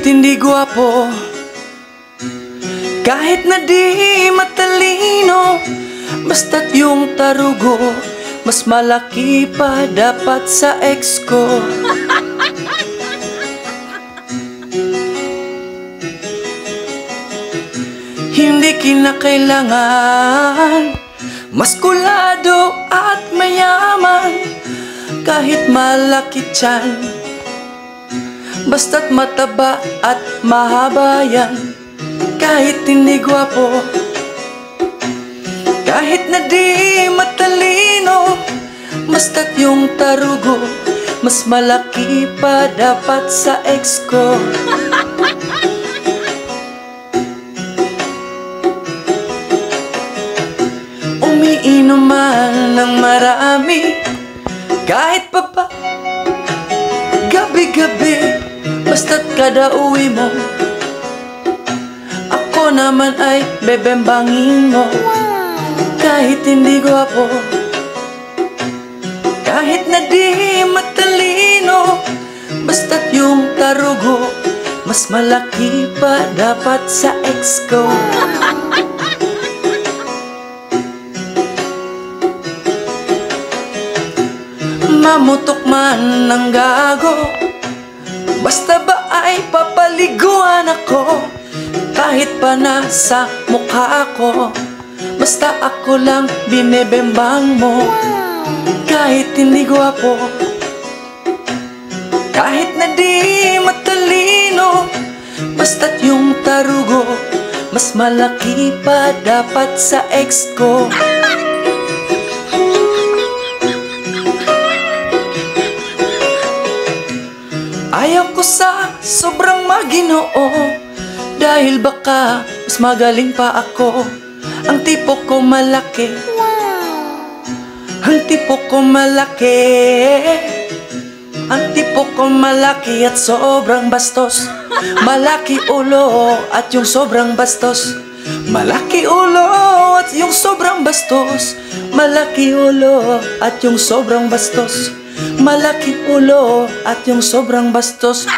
hindi gwapo, kahit na di matalino, basta't yung tarugo mas malaki pa dapat sa ex ko. Hindi kinakailangan maskulado at mayaman, kahit malaki tiyan, basta't mataba at mahaba yan. Kahit hindi gwapo, kahit na di matalino, basta't yung tarugo mas malaki pa dapat sa ex ko. Umiinom man ng marami, kahit pa ba gabi-gabi, basta't kada uwi mo, ako naman ay bebembangin mo. Kahit hindi gwapo, kahit na di matalino, basta't yung tarugo mas malaki pa dapat sa ex ko. Mamutok man ng gago, basta ba ay papaliguan ako, kahit pa nasa mukha ko, basta ako lang binebembang mo. Kahit hindi gwapo, kahit na di matalino, basta't yung tarugo mas malaki pa dapat sa ex ko. Ayaw ko sa sobrang maginoo, dahil baka mas magaling pa ako. Ang tipo ko malaki, ang tipo ko malaki, ang tipo ko malaki at sobrang bastos. Malaki ulo at yung sobrang bastos. Malaki ulo at yung sobrang bastos. Malaki ulo at yung sobrang bastos. Malaki ulo at yung sobrang bastos.